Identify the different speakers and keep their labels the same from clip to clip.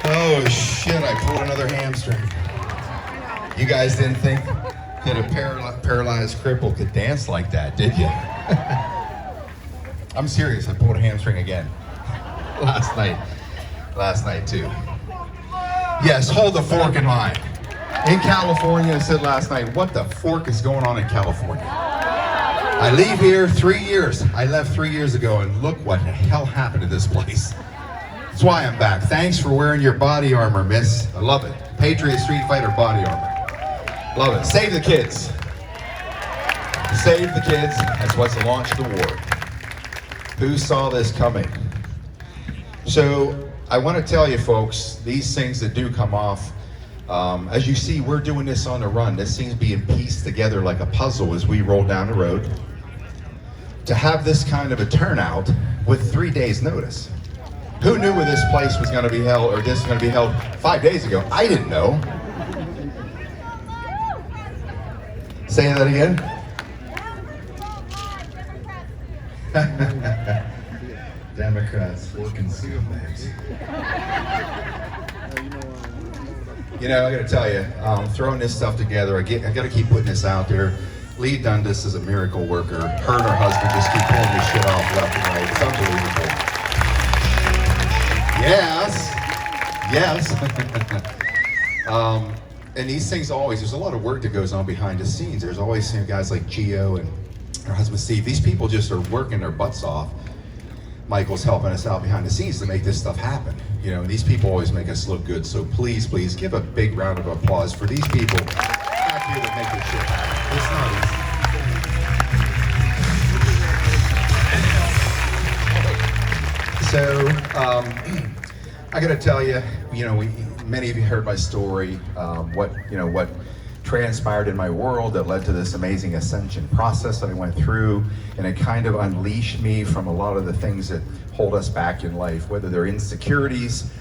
Speaker 1: Oh shit, I pulled another hamstring. You guys didn't think that a paralyzed cripple could dance like that, did you? I'm serious, I pulled a hamstring again. Last night too. Yes, hold the fork in line. In California, I said last night, what the fork is going on in California? I leave here 3 years. I left 3 years ago, and look what the hell happened to this place. That's why I'm back. Thanks for wearing your body armor, miss. I love it. Patriot Streetfighter body armor. Love it. Save the kids. Save the kids. That's what's the launch of the war. Who saw this coming? So I want to tell you folks, these things that do come off, as you see, we're doing this on the run. This seems being pieced together like a puzzle as we roll down the road. To have this kind of a turnout with 3 days notice. Who knew where this place was going to be held, or this was going to be held 5 days ago? I didn't know. Say that again. Democrats working seal bags. You know, I got to tell you, throwing this stuff together, I got to keep putting this out there. Lee Dundas is a miracle worker. Her and her husband just keep pulling this shit off left and right. It's unbelievable. Yes. And these things always, there's a lot of work that goes on behind the scenes. There's always guys like Gio and her husband Steve. These people just are working their butts off. Michael's helping us out behind the scenes to make this stuff happen. You know, and these people always make us look good. So please give a big round of applause for these people back here that make this shit happen. It's not easy. So, I got to tell you, many of you heard my story, what transpired in my world that led to this amazing ascension process that I went through, and it kind of unleashed me from a lot of the things that hold us back in life, whether they're insecurities,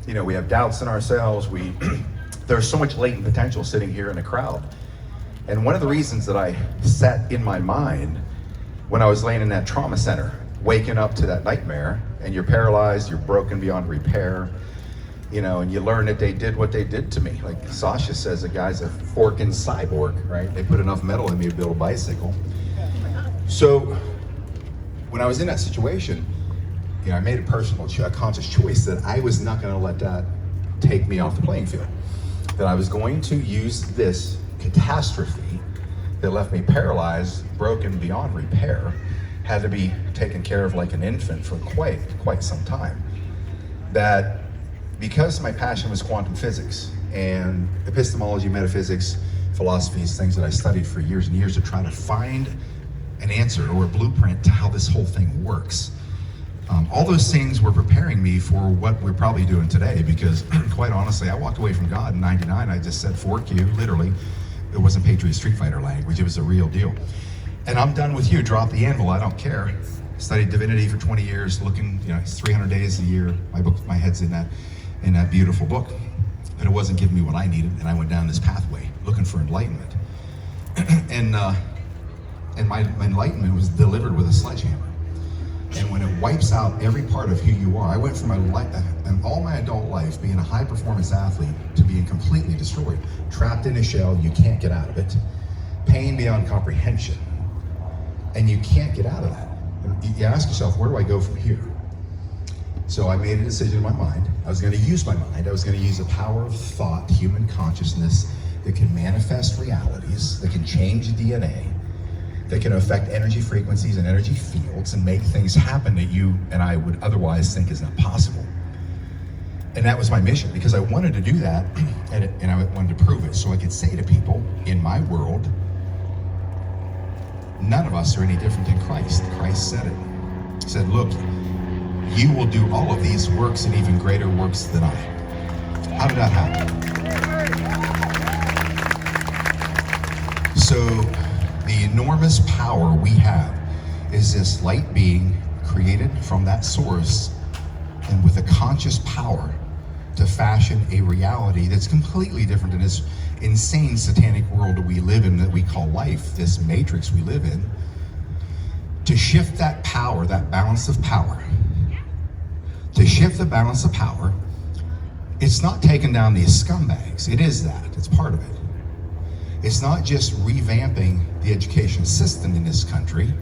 Speaker 1: we have doubts in ourselves, there's so much latent potential sitting here in the crowd. And one of the reasons that I set in my mind when I was laying in that trauma center, waking up to that nightmare, and you're paralyzed, you're broken beyond repair, and you learn that they did what they did to me. Like Sasha says, the guy's a forking cyborg, right? They put enough metal in me to build a bicycle. So when I was in that situation, I made a conscious choice that I was not going to let that take me off the playing field. That I was going to use this catastrophe that left me paralyzed, broken beyond repair, had to be taken care of like an infant for quite some time. That because my passion was quantum physics and epistemology, metaphysics, philosophies, things that I studied for years and years to try to find an answer or a blueprint to how this whole thing works. All those things were preparing me for what we're probably doing today, because quite honestly, I walked away from God in '99. I just said, fork you, literally. It wasn't Patriot Streetfighter language, it was a real deal. And I'm done with you, drop the anvil, I don't care. Studied divinity for 20 years, looking, it's 300 days a year. My head's in that beautiful book. But it wasn't giving me what I needed, and I went down this pathway, looking for enlightenment. and my enlightenment was delivered with a sledgehammer. And when it wipes out every part of who you are, I went from all my adult life being a high performance athlete to being completely destroyed, trapped in a shell, you can't get out of it, pain beyond comprehension, and you can't get out of that. And you ask yourself, where do I go from here? So I made a decision in my mind. I was going to use my mind. I was going to use the power of thought, human consciousness, that can manifest realities, that can change DNA, that can affect energy frequencies and energy fields and make things happen that you and I would otherwise think is not possible. And that was my mission, because I wanted to do that, and I wanted to prove it, so I could say to people, in my world, none of us are any different than Christ. Christ said it. He said, look, you will do all of these works and even greater works than I. How did that happen? So the enormous power we have is this light being created from that source, and with a conscious power to fashion a reality that's completely different than this insane satanic world that we live in, that we call life, this matrix we live in, to shift that power, that balance of power, to shift the balance of power It's not taking down these scumbags. It is that. It's part of it. It's not just revamping the education system in this country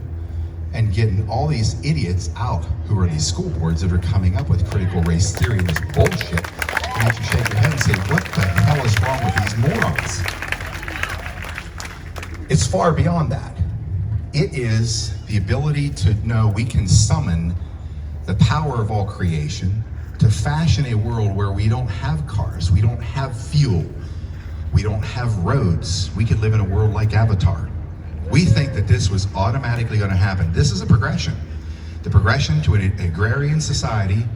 Speaker 1: and getting all these idiots out who are these school boards that are coming up with critical race theory and this bullshit that makes you shake your head and say, what the hell is wrong with these morons? It's far beyond that. It is the ability to know we can summon the power of all creation to fashion a world where we don't have cars, we don't have fuel, we don't have roads. We could live in a world like Avatar. We think that this was automatically going to happen. This is a progression. The progression to an agrarian society,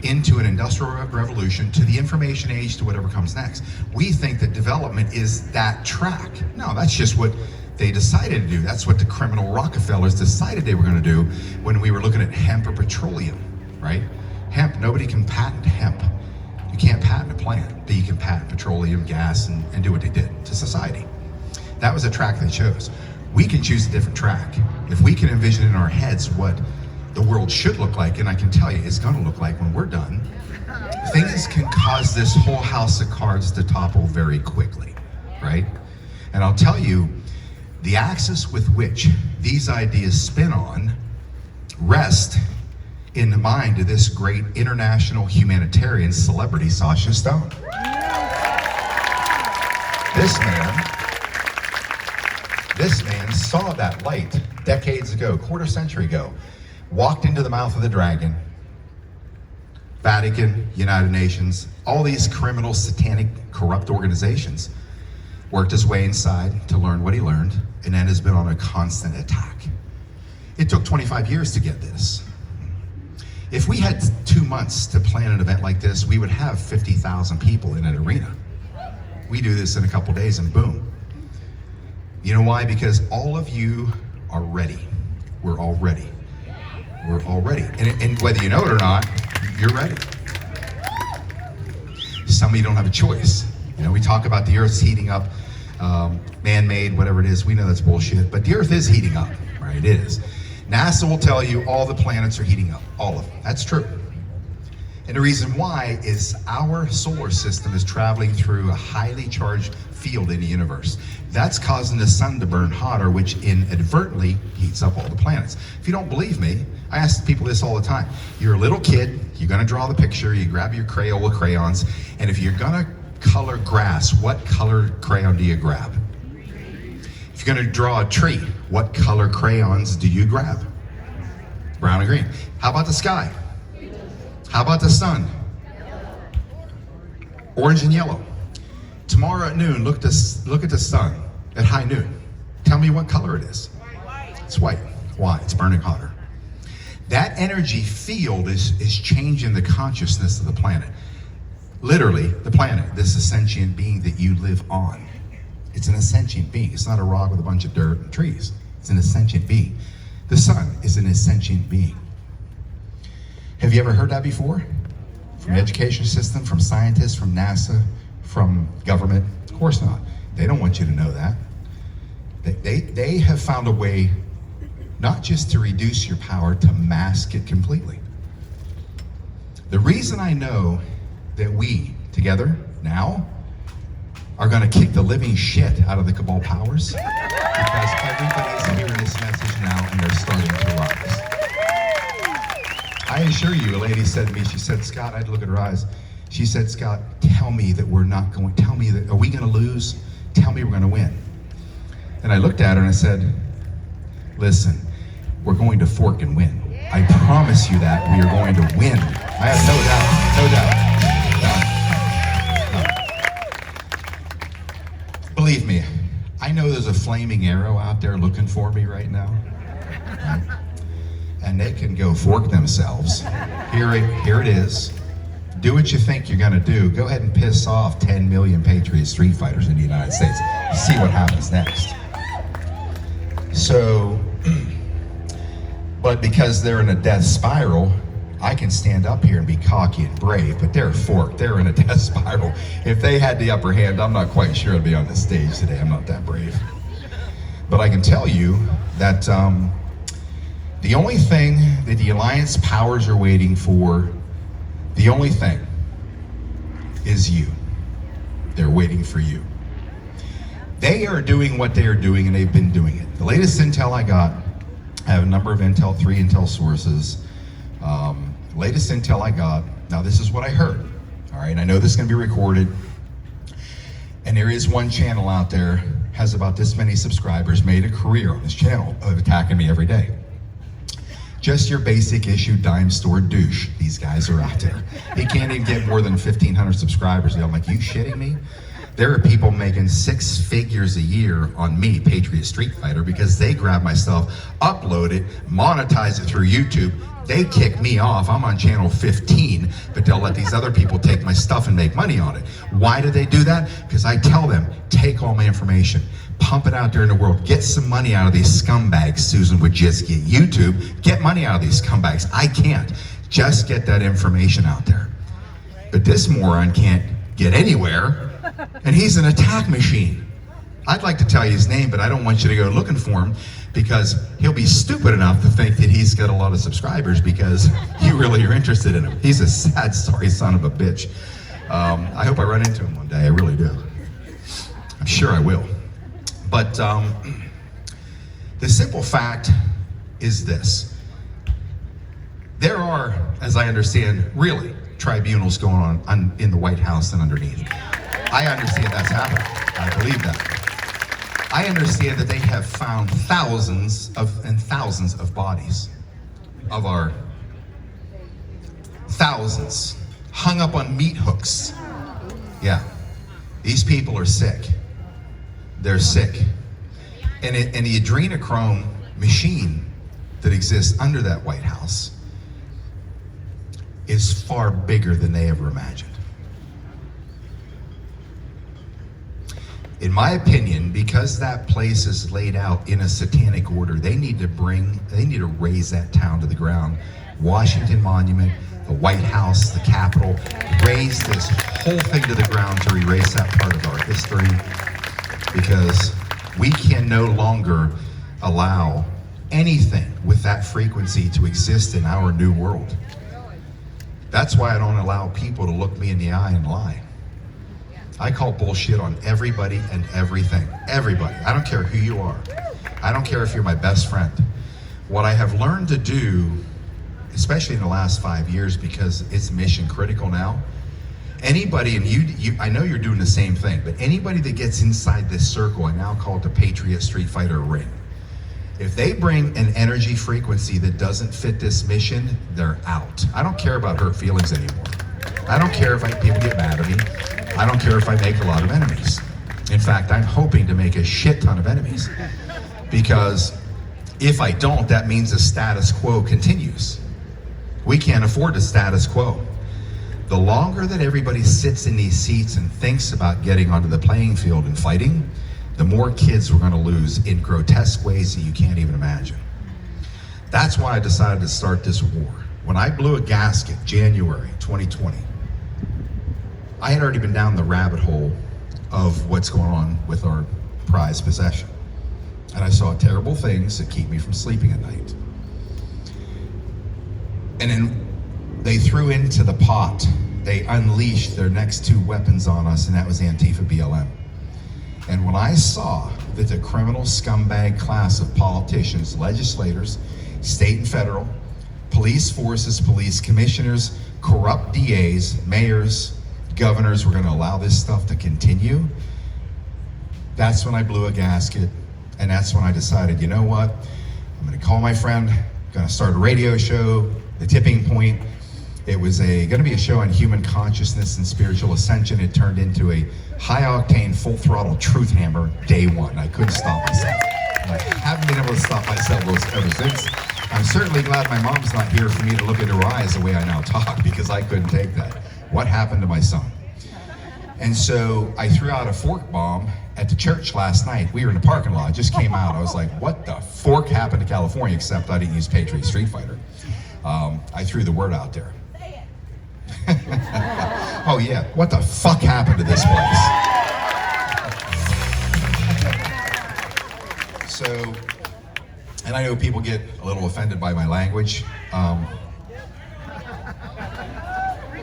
Speaker 1: into an industrial revolution, to the information age, to whatever comes next. We think that development is that track. No, that's just what they decided to do. That's what the criminal Rockefellers decided they were going to do when we were looking at hemp or petroleum, right? Hemp, nobody can patent hemp. You can't patent a plant, but you can patent petroleum, gas, and do what they did to society. That was a track they chose. We can choose a different track. If we can envision in our heads what the world should look like, and I can tell you it's going to look like when we're done, things can cause this whole house of cards to topple very quickly, right? And I'll tell you, the axis with which these ideas spin on rest in the mind of this great international humanitarian celebrity, Sasha Stone. This man saw that light decades ago, quarter century ago, walked into the mouth of the dragon, Vatican, United Nations, all these criminal, satanic, corrupt organizations, worked his way inside to learn what he learned, and then has been on a constant attack. It took 25 years to get this. If we had 2 months to plan an event like this, we would have 50,000 people in an arena. We do this in a couple days and boom. You know why? Because all of you are ready. We're all ready. We're all ready. And whether you know it or not, you're ready. Some of you don't have a choice. You know, we talk about the Earth's heating up, man-made, whatever it is. We know that's bullshit, but the Earth is heating up, right? It is. NASA will tell you all the planets are heating up, all of them. That's true. And the reason why is our solar system is traveling through a highly charged field in the universe. That's causing the sun to burn hotter, which inadvertently heats up all the planets. If you don't believe me, I ask people this all the time. You're a little kid, you're gonna draw the picture, you grab your Crayola crayons, and if you're gonna color grass, what color crayon do you grab? If you're gonna draw a tree, what color crayons do you grab? Brown and green. How about the sky? How about the sun? Orange and yellow. Tomorrow at noon, look at the sun at high noon. Tell me what color it is. It's white. Why? It's burning hotter. That energy field is changing the consciousness of the planet. Literally, the planet, this is a sentient being that you live on. It's an sentient being. It's not a rock with a bunch of dirt and trees. It's an sentient being. The sun is an sentient being. Have you ever heard that before? From the education system, from scientists, from NASA, from government? Of course not. They don't want you to know that. They have found a way not just to reduce your power, to mask it completely. The reason I know that we, together, now, are gonna kick the living shit out of the cabal powers, because everybody is hearing this message now and they're starting to rise. I assure you, a lady said to me, she said, Scott, I had to look at her eyes. She said, Scott, tell me that we're not going, tell me that, are we gonna lose? Tell me we're gonna win. And I looked at her and I said, listen, we're going to fork and win. I promise you that we are going to win. I have no doubt, no doubt. Believe me, I know there's a flaming arrow out there looking for me right now. Right? And they can go fork themselves. Here it is. Do what you think you're gonna do. Go ahead and piss off 10 million Patriot Streetfighters in the United States. See what happens next. So, but because they're in a death spiral, I can stand up here and be cocky and brave, but they're forked, they're in a death spiral. If they had the upper hand, I'm not quite sure I'd be on the stage today. I'm not that brave. But I can tell you that the only thing that the Alliance powers are waiting for, the only thing is you. They're waiting for you. They are doing what they are doing, and they've been doing it. The latest intel I got, I have a number of intel, 3 intel sources. Latest intel I got, now this is what I heard, all right? I know this is gonna be recorded, and there is one channel out there, has about this many subscribers, made a career on this channel of attacking me every day. Just your basic issue dime store douche. These guys are out there. He can't even get more than 1,500 subscribers. I'm like, you shitting me? There are people making 6 figures a year on me, Patriot Streetfighter, because they grab my stuff, upload it, monetize it through YouTube. They kick me off. I'm on channel 15, but they'll let these other people take my stuff and make money on it. Why do they do that? Because I tell them, take all my information, pump it out there in the world, get some money out of these scumbags. Susan would just get YouTube, get money out of these scumbags. I can't. Just get that information out there. But this moron can't get anywhere, and he's an attack machine. I'd like to tell you his name, but I don't want you to go looking for him, because he'll be stupid enough to think that he's got a lot of subscribers because you really are interested in him. He's a sad, sorry son of a bitch. I hope I run into him one day, I really do. I'm sure I will. But the simple fact is this. There are, as I understand, really tribunals going on in the White House and underneath. I understand that's happening. I believe that. I understand that they have found thousands of bodies of our thousands hung up on meat hooks. Yeah, these people are sick. They're sick. And the adrenochrome machine that exists under that White House is far bigger than they ever imagined. In my opinion, because that place is laid out in a satanic order, they need to raise that town to the ground. Washington Monument, the White House, the Capitol, raise this whole thing to the ground to erase that part of our history, because we can no longer allow anything with that frequency to exist in our new world. That's why I don't allow people to look me in the eye and lie. I call bullshit on everybody and everything. Everybody. I don't care who you are. I don't care if you're my best friend. What I have learned to do, especially in the last 5 years, because it's mission critical now, anybody, and you I know you're doing the same thing, but anybody that gets inside this circle, I now call it the Patriot Streetfighter ring. If they bring an energy frequency that doesn't fit this mission, they're out. I don't care about hurt feelings anymore. I don't care if people get mad at me. I don't care if I make a lot of enemies. In fact, I'm hoping to make a shit ton of enemies, because if I don't, that means the status quo continues. We can't afford the status quo. The longer that everybody sits in these seats and thinks about getting onto the playing field and fighting, the more kids we're going to lose in grotesque ways that you can't even imagine. That's why I decided to start this war. When I blew a gasket, January 2020, I had already been down the rabbit hole of what's going on with our prized possession. And I saw terrible things that keep me from sleeping at night. And then they threw into the pot, they unleashed their next 2 weapons on us, and that was Antifa BLM. And when I saw that the criminal scumbag class of politicians, legislators, state and federal, police forces, police commissioners, corrupt DAs, mayors, governors were going to allow this stuff to continue, that's when I blew a gasket, and that's when I decided, you know what, I'm going to call my friend, I'm going to start a radio show, The Tipping Point. It was going to be a show on human consciousness and spiritual ascension. It turned into a high-octane, full-throttle truth hammer day one. I couldn't stop myself. And I haven't been able to stop myself ever since. I'm certainly glad my mom's not here for me to look into her eyes the way I now talk, because I couldn't take that. What happened to my son? And so I threw out a fork bomb at the church last night. We were in the parking lot, it just came out. I was like, what the fork happened to California, except I didn't use Patriot Streetfighter. I threw the word out there. Oh yeah, what the fuck happened to this place? So, and I know people get a little offended by my language.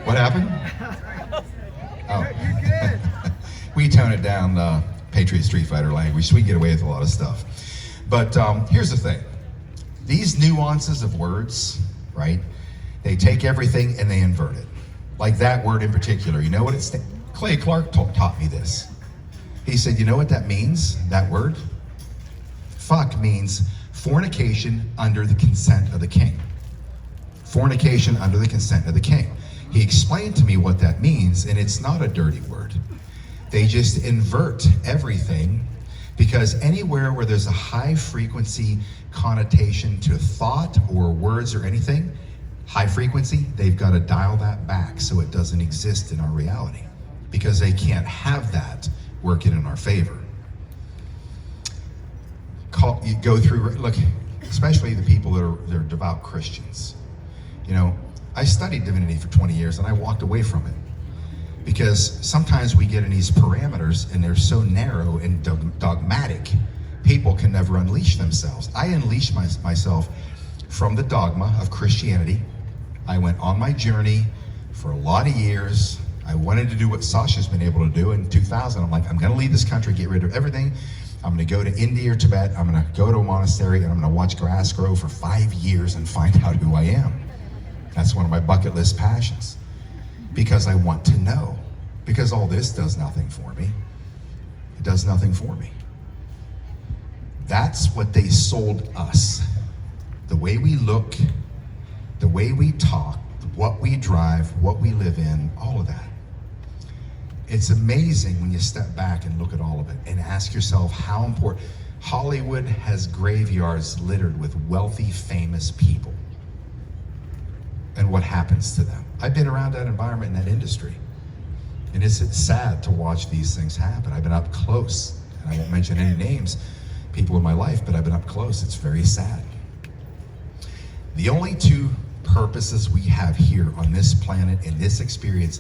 Speaker 1: What happened? Oh, we tone it down, Patriot Streetfighter language, so we get away with a lot of stuff. But here's the thing. These nuances of words, right? They take everything and they invert it. Like that word in particular, you know what it's... Clay Clark taught me this. He said, you know what that means, that word? Fuck means fornication under the consent of the king. Fornication under the consent of the king. He explained to me what that means, and it's not a dirty word. They just invert everything, because anywhere where there's a high frequency connotation to thought or words or anything, high frequency, they've got to dial that back so it doesn't exist in our reality, because they can't have that working in our favor. You go through, look, especially the people that are devout Christians. You know, I studied divinity for 20 years and I walked away from it, because sometimes we get in these parameters and they're so narrow and dogmatic, people can never unleash themselves. I unleashed myself from the dogma of Christianity. I went on my journey for a lot of years. I wanted to do what Sasha's been able to do. In 2000, I'm like, I'm gonna leave this country, get rid of everything. I'm gonna go to India or Tibet. I'm gonna go to a monastery and I'm gonna watch grass grow for 5 years and find out who I am. That's one of my bucket list passions, because I want to know. Because all this does nothing for me. It does nothing for me. That's what they sold us. The way we look, the way we talk, what we drive, what we live in, all of that. It's amazing when you step back and look at all of it and ask yourself how important. Hollywood has graveyards littered with wealthy, famous people. And what happens to them? I've been around that environment in that industry. And it's sad to watch these things happen. I've been up close, and I won't mention any names, people in my life, but I've been up close. It's very sad. The only two purposes we have here on this planet in this experience,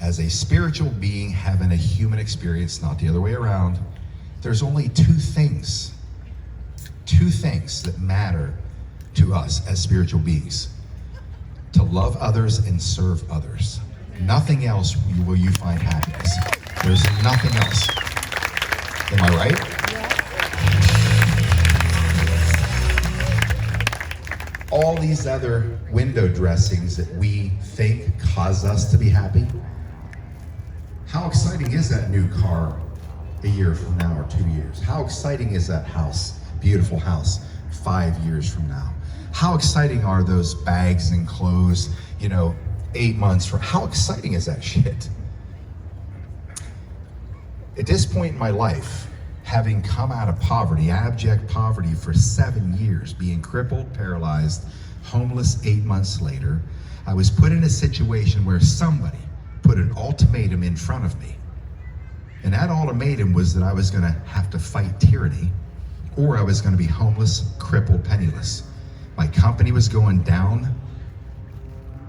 Speaker 1: as a spiritual being having a human experience, not the other way around, there's only two things that matter to us as spiritual beings: to love others and serve others. Nothing else will you find happiness. There's nothing else. Am I right? All these other window dressings that we think cause us to be happy. How exciting is that new car a year from now or 2 years? How exciting is that house, beautiful house, 5 years from now? How exciting are those bags and clothes, 8 months from, how exciting is that shit? At this point in my life, having come out of poverty, abject poverty for 7 years, being crippled, paralyzed, homeless 8 months later, I was put in a situation where somebody put an ultimatum in front of me. And that ultimatum was that I was gonna have to fight tyranny, or I was gonna be homeless, crippled, penniless. My company was going down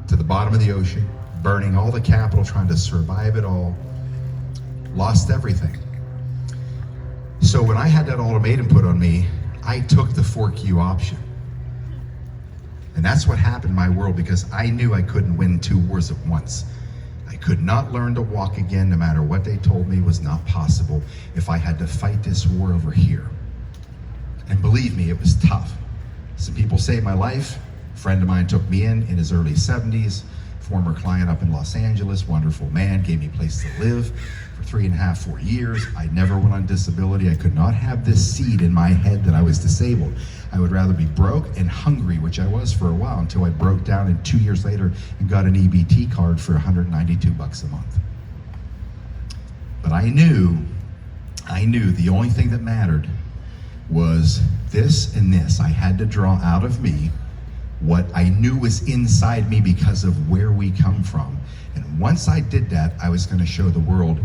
Speaker 1: to the bottom of the ocean, burning all the capital, trying to survive it all, lost everything. So when I had that ultimatum put on me, I took the fork you option. And that's what happened in my world, because I knew I couldn't win 2 wars at once. I could not learn to walk again, no matter what they told me was not possible, if I had to fight this war over here. And believe me, it was tough. Some people saved my life. A friend of mine took me in his early 70s, former client up in Los Angeles, wonderful man, gave me a place to live for 3.5, 4 years. I never went on disability. I could not have this seed in my head that I was disabled. I would rather be broke and hungry, which I was for a while, until I broke down, and 2 years later and got an EBT card for $192 a month. But I knew the only thing that mattered was this and this. I had to draw out of me what I knew was inside me because of where we come from. And once I did that, I was going to show the world,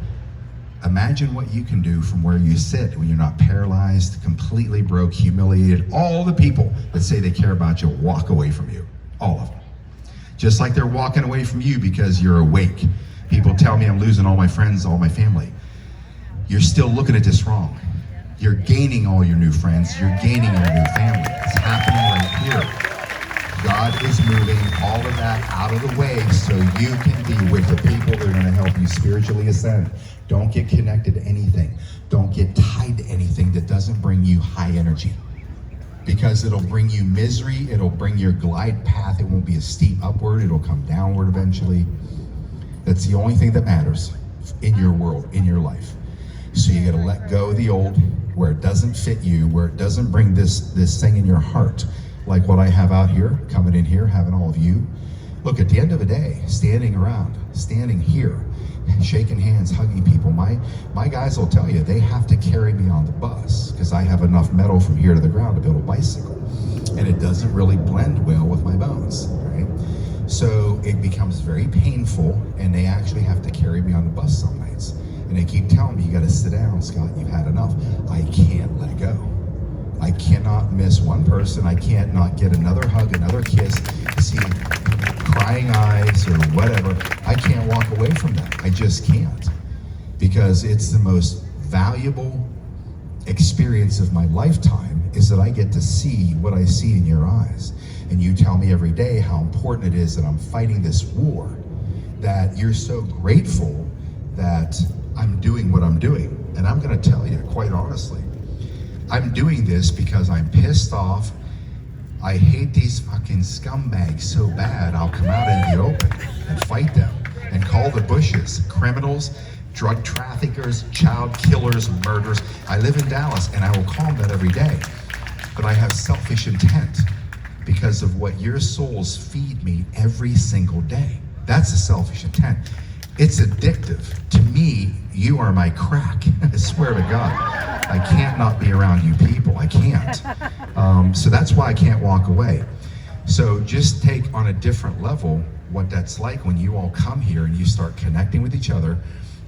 Speaker 1: imagine what you can do from where you sit when you're not paralyzed, completely broke, humiliated. All the people that say they care about you walk away from you. All of them. Just like they're walking away from you because you're awake. People tell me I'm losing all my friends, all my family. You're still looking at this wrong. You're gaining all your new friends. You're gaining your new family. It's happening right here. God is moving all of that out of the way so you can be with the people that are going to help you spiritually ascend. Don't get connected to anything. Don't get tied to anything that doesn't bring you high energy. Because it'll bring you misery, it'll bring your glide path, it won't be a steep upward, it'll come downward eventually. That's the only thing that matters in your world, in your life. So you gotta let go of the old, where it doesn't fit you, where it doesn't bring this thing in your heart, like what I have out here, coming in here, having all of you. Look, at the end of the day, standing around, standing here, shaking hands, hugging people. My guys will tell you they have to carry me on the bus because I have enough metal from here to the ground to build a bicycle. And it doesn't really blend well with my bones, right? So it becomes very painful, and they actually have to carry me on the bus some nights. And they keep telling me, you gotta sit down, Scott, you've had enough. I can't let go. I cannot miss one person. I can't not get another hug, another kiss, see crying eyes or whatever. I can't walk away from that. I just can't. Because it's the most valuable experience of my lifetime is that I get to see what I see in your eyes. And you tell me every day how important it is that I'm fighting this war, that you're so grateful that I'm doing what I'm doing. And I'm gonna tell you, quite honestly, I'm doing this because I'm pissed off. I hate these fucking scumbags so bad, I'll come out in the open and fight them and call the bushes criminals, drug traffickers, child killers, murderers. I live in Dallas and I will call them that every day. But I have selfish intent because of what your souls feed me every single day. That's a selfish intent. It's addictive. To me, you are my crack. I swear to God. I can't not be around you people. I can't. So that's why I can't walk away. So just take on a different level what that's like when you all come here and you start connecting with each other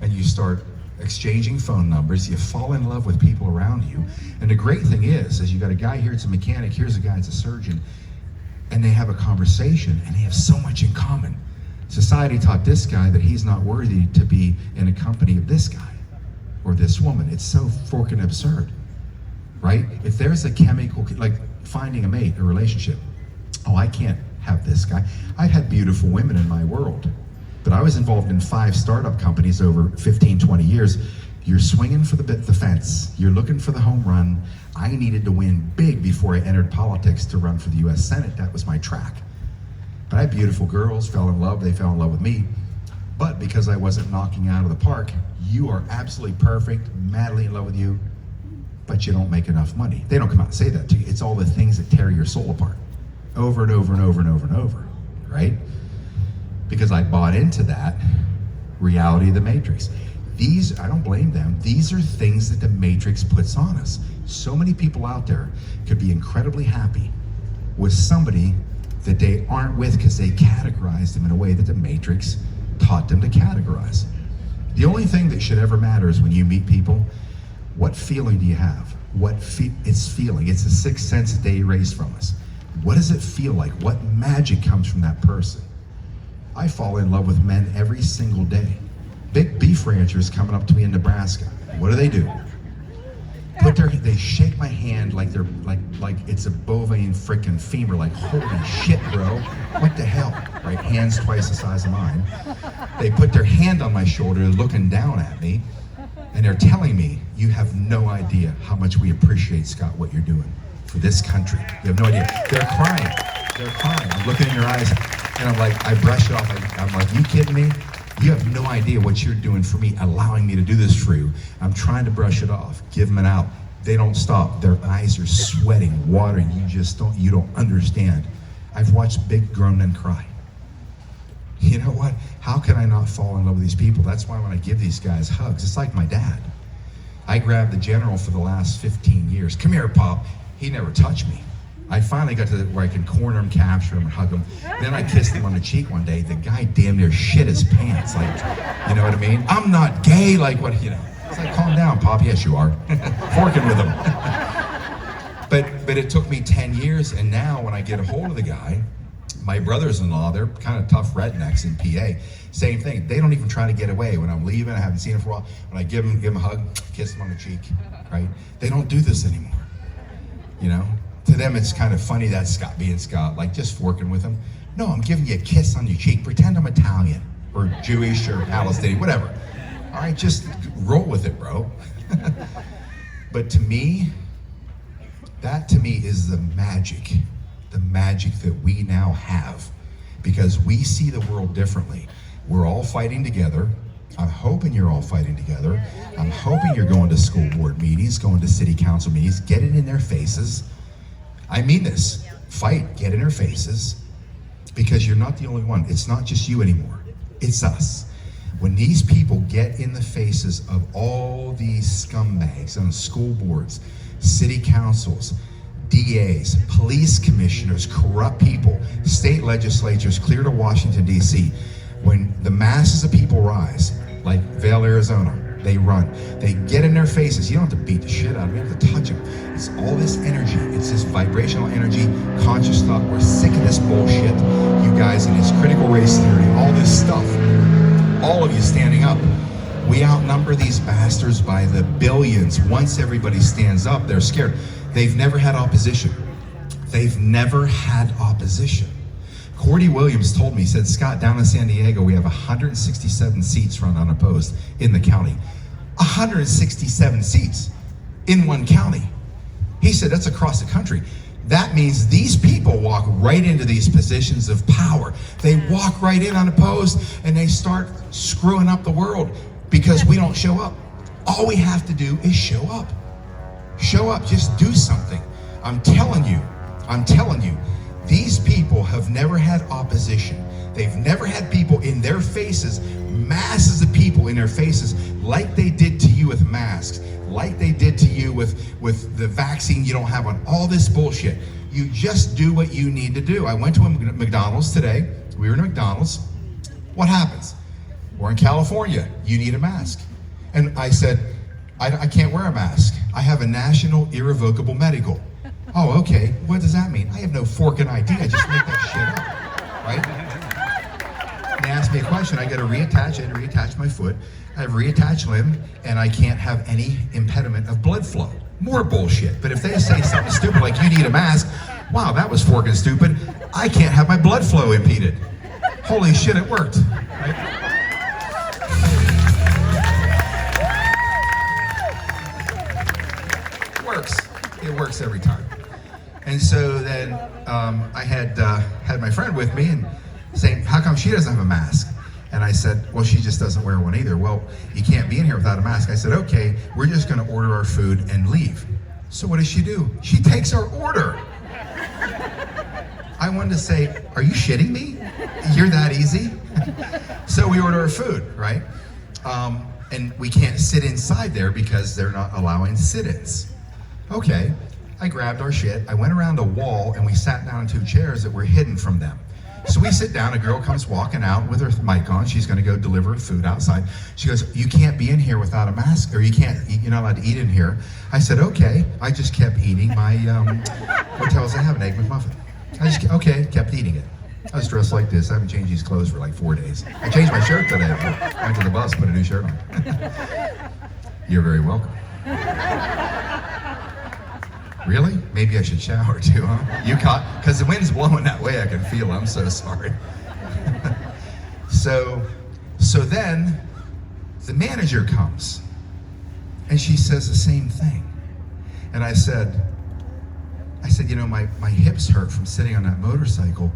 Speaker 1: and you start exchanging phone numbers, you fall in love with people around you. And the great thing is you got a guy here, it's a mechanic, here's a guy, it's a surgeon, and they have a conversation and they have so much in common. Society taught this guy that he's not worthy to be in a company of this guy or this woman. It's so freaking absurd, right? If there's a chemical, like finding a mate, a relationship, oh, I can't have this guy. I've had beautiful women in my world, but I was involved in 5 startup companies over 15, 20 years. You're swinging for the fence. You're looking for the home run. I needed to win big before I entered politics to run for the US Senate. That was my track. But I had beautiful girls, fell in love, they fell in love with me. But because I wasn't knocking out of the park, you are absolutely perfect, madly in love with you, but you don't make enough money. They don't come out and say that to you. It's all the things that tear your soul apart over and over and over and over and over, right? Because I bought into that reality of the Matrix. These, I don't blame them, these are things that the Matrix puts on us. So many people out there could be incredibly happy with somebody that they aren't with because they categorize them in a way that the Matrix taught them to categorize. The only thing that should ever matter is when you meet people, what feeling do you have? It's feeling. It's the sixth sense that they erased from us. What does it feel like? What magic comes from that person? I fall in love with men every single day. Big beef ranchers coming up to me in Nebraska. What do? They shake my hand like they're like it's a bovine frickin' femur, like holy shit, bro. What the hell? Right? Hands twice the size of mine. They put their hand on my shoulder, looking down at me, and they're telling me, you have no idea how much we appreciate, Scott, what you're doing for this country. You have no idea. They're crying. They're crying. I'm looking in their eyes, and I'm like, I brush it off. I'm like, you kidding me? You have no idea what you're doing for me, allowing me to do this for you. I'm trying to brush it off, give them an out. They don't stop. Their eyes are sweating, watering. You don't understand. I've watched big grown men cry. You know what? How can I not fall in love with these people? That's why when I give these guys hugs, it's like my dad. I grabbed the general for the last 15 years. Come here, Pop. He never touched me. I finally got to where I can corner him, capture him, and hug him. Then I kissed him on the cheek one day. The guy damn near shit his pants. Like, you know what I mean? I'm not gay, like what, you know. It's like, calm down, Pop. Yes, you are. Forking with him. But it took me 10 years, and now when I get a hold of the guy, my brothers-in-law, they're kind of tough rednecks in PA. Same thing. They don't even try to get away. When I'm leaving, I haven't seen him for a while. When I give him a hug, kiss him on the cheek, right? They don't do this anymore. You know, To them, it's kind of funny that Scott being Scott, like just working with them. No, I'm giving you a kiss on your cheek. Pretend I'm Italian or Jewish or Palestinian, whatever. All right, just roll with it, bro. But to me, that to me is the magic that we now have, because we see the world differently. We're all fighting together. I'm hoping you're all fighting together. I'm hoping you're going to school board meetings, going to city council meetings, get it in their faces. I mean this, fight, get in their faces, because you're not the only one. It's not just you anymore, it's us. When these people get in the faces of all these scumbags on school boards, city councils, DAs, police commissioners, corrupt people, state legislatures, clear to Washington, D.C., when the masses of people rise, like Vail, Arizona, they run. They get in their faces. You don't have to beat the shit out of them. You have to touch them. It's all this energy. It's this vibrational energy, conscious thought. We're sick of this bullshit. You guys in this critical race theory, all this stuff. All of you standing up. We outnumber these bastards by the billions. Once everybody stands up, they're scared. They've never had opposition. They've never had opposition. Cordy Williams told me, he said, Scott, down in San Diego, we have 167 seats run unopposed in the county. 167 seats in one county. He said, that's across the country. That means these people walk right into these positions of power. They walk right in unopposed and they start screwing up the world because we don't show up. All we have to do is show up. Show up, just do something. I'm telling you, these people have never had opposition. They've never had people in their faces, masses of people in their faces, like they did to you with masks, like they did to you with the vaccine you don't have on, all this bullshit. You just do what you need to do. I went to a McDonald's today. We were in McDonald's. What happens? We're in California. You need a mask. And I said, I can't wear a mask. I have a national irrevocable medical. Oh, okay. What does that mean? I have no fork and ID. I just make that shit up, right? They asked me a question. I got to reattach my foot. I have reattached limb, and I can't have any impediment of blood flow. More bullshit. But if they say something stupid like you need a mask, wow, that was forking stupid. I can't have my blood flow impeded. Holy shit, it worked, right? It works every time. And so then I had my friend with me and saying, how come she doesn't have a mask? And I said, well, she just doesn't wear one either. Well, you can't be in here without a mask. I said, okay, we're just gonna order our food and leave. So what does she do? She takes our order. I wanted to say, are you shitting me? You're that easy? So we order our food, right? And we can't sit inside there because they're not allowing sit-ins. Okay, I grabbed our shit, I went around a wall and we sat down in 2 chairs that were hidden from them. So we sit down, a girl comes walking out with her mic on, she's gonna go deliver food outside. She goes, you can't be in here without a mask, or you're not allowed to eat in here. I said, okay. I just kept eating my, what else I have, an Egg McMuffin. Kept eating it. I was dressed like this, I haven't changed these clothes for like 4 days. I changed my shirt today, went to the bus, put a new shirt on. You're very welcome. Really? Maybe I should shower too, huh? You caught? Because the wind's blowing that way, I can feel. I'm so sorry. So then the manager comes and she says the same thing. And I said, you know, my hips hurt from sitting on that motorcycle.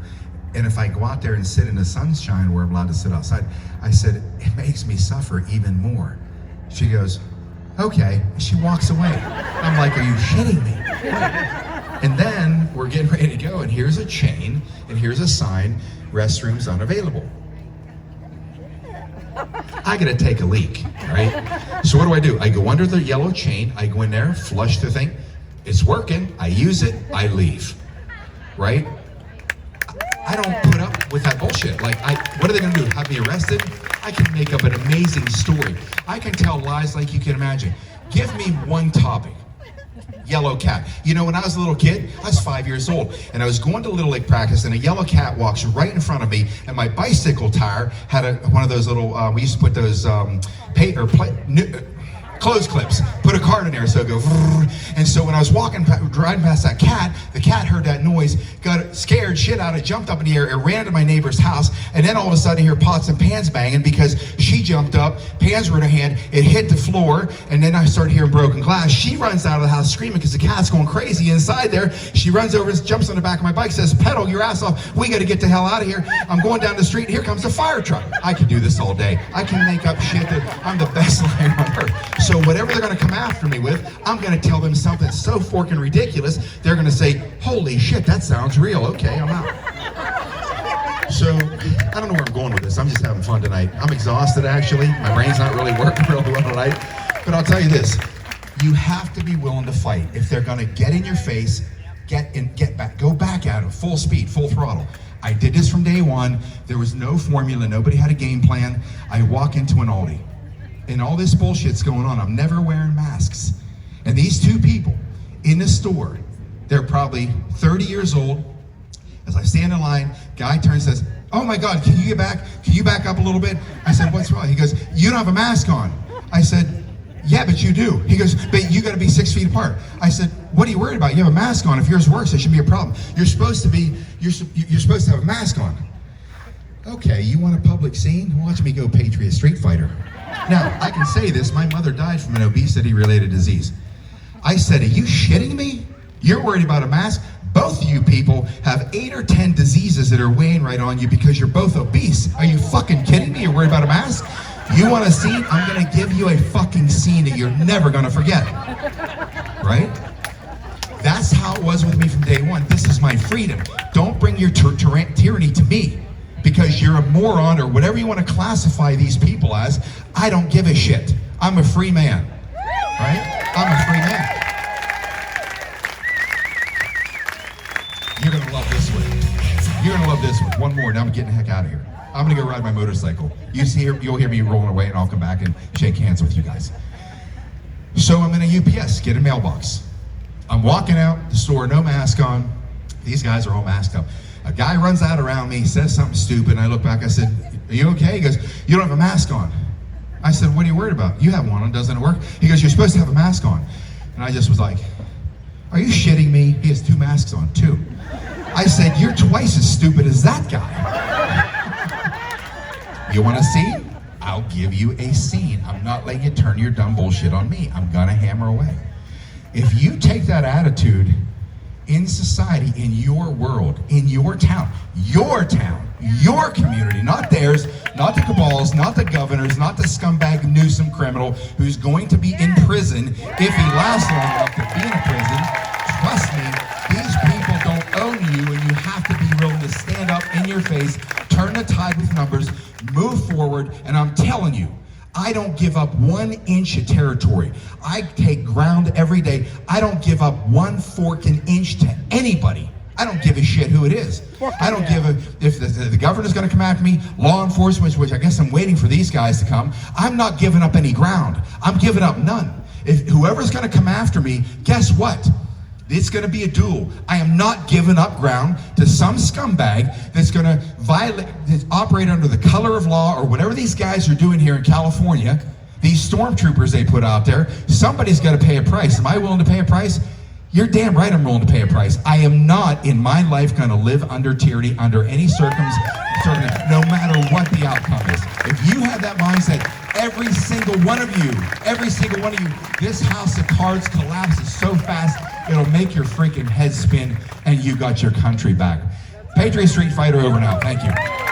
Speaker 1: And if I go out there and sit in the sunshine where I'm allowed to sit outside, I said, it makes me suffer even more. She goes, okay, and she walks away. I'm like, are you shitting me? And then we're getting ready to go, and here's a chain, and here's a sign, restrooms unavailable. I gotta take a leak, right? So what do? I go under the yellow chain, I go in there, flush the thing, it's working, I use it, I leave, right? I don't put up with that bullshit. Like, what are they gonna do, have me arrested? I can make up an amazing story. I can tell lies like you can imagine. Give me one topic. Yellow cat. You know, when I was a little kid, I was 5 years old, and I was going to Little League practice, and a yellow cat walks right in front of me, and my bicycle tire had one of those little, we used to put those clothes clips. Put a cart in there, so go. And so when I was driving past that cat, the cat heard that noise, got scared shit out of, jumped up in the air, and ran to my neighbor's house. And then all of a sudden, I hear pots and pans banging because she jumped up, pans were in her hand, it hit the floor, and then I started hearing broken glass. She runs out of the house screaming because the cat's going crazy inside there. She runs over and jumps on the back of my bike, says, "Pedal your ass off. We got to get the hell out of here." I'm going down the street. Here comes the fire truck. I could do this all day. I can make up shit that I'm the best liar on earth. So whatever they're going to come after me with, I'm going to tell them something so forking ridiculous. They're going to say, "Holy shit, that sounds real." Okay, I'm out. So I don't know where I'm going with this. I'm just having fun tonight. I'm exhausted, actually. My brain's not really working really well tonight. But I'll tell you this. You have to be willing to fight. If they're going to get in your face, get back. Go back at them, full speed, full throttle. I did this from day one. There was no formula. Nobody had a game plan. I walk into an Aldi, and all this bullshit's going on. I'm never wearing masks. And these two people in the store, they're probably 30 years old. As I stand in line, guy turns and says, "Oh my God, can you get back? Can you back up a little bit?" I said, "What's wrong?" He goes, "You don't have a mask on." I said, "Yeah, but you do." He goes, "But you got to be 6 feet apart." I said, "What are you worried about? You have a mask on. If yours works, it shouldn't be a problem. You're supposed to have a mask on." Okay, you want a public scene? Watch me go Patriot Streetfighter. Now, I can say this, my mother died from an obesity-related disease. I said, "Are you shitting me? You're worried about a mask? Both of you people have 8 or 10 diseases that are weighing right on you because you're both obese. Are you fucking kidding me? You're worried about a mask? You want a scene? I'm gonna give you a fucking scene that you're never gonna forget." Right? That's how it was with me from day one. This is my freedom. Don't bring your tyranny to me because you're a moron or whatever you want to classify these people as. I don't give a shit. I'm a free man. Right? I'm a free man. You're gonna love this one. You're gonna love this one. One more, now I'm getting the heck out of here. I'm gonna go ride my motorcycle. You'll hear me rolling away and I'll come back and shake hands with you guys. So I'm in a UPS, get a mailbox. I'm walking out the store, no mask on. These guys are all masked up. A guy runs out around me, says something stupid, and I look back, I said, "Are you okay?" He goes, "You don't have a mask on." I said, "What are you worried about? You have one on, doesn't it work?" He goes, "You're supposed to have a mask on." And I just was like, "Are you shitting me?" He has 2 masks on, 2. I said, "You're twice as stupid as that guy." You want a scene? I'll give you a scene. I'm not letting you turn your dumb bullshit on me. I'm gonna hammer away. If you take that attitude in society, in your world, in your town, your community, not theirs, not the cabals, not the governors, not the scumbag Newsom criminal who's going to be in prison if he lasts long enough to be in prison. Trust me, these people don't own you, and you have to be willing to stand up in your face, turn the tide with numbers, move forward, and I'm telling you, I don't give up 1 inch of territory. I take ground every day. I don't give up 1 forking inch to anybody. I don't give a shit who it is. I don't give a, if the governor's gonna come after me, law enforcement, which I guess I'm waiting for these guys to come, I'm not giving up any ground. I'm giving up none. If whoever's gonna come after me, guess what? It's going to be a duel. I am not giving up ground to some scumbag that's going to operate under the color of law or whatever these guys are doing here in California. These stormtroopers they put out there. Somebody's got to pay a price. Am I willing to pay a price? You're damn right I'm willing to pay a price. I am not in my life going to live under tyranny under any circumstance, no matter what the outcome is. If you have that mindset, every single one of you, this house of cards collapses so fast, it'll make your freaking head spin, and you got your country back. Patriot Streetfighter over now. Thank you.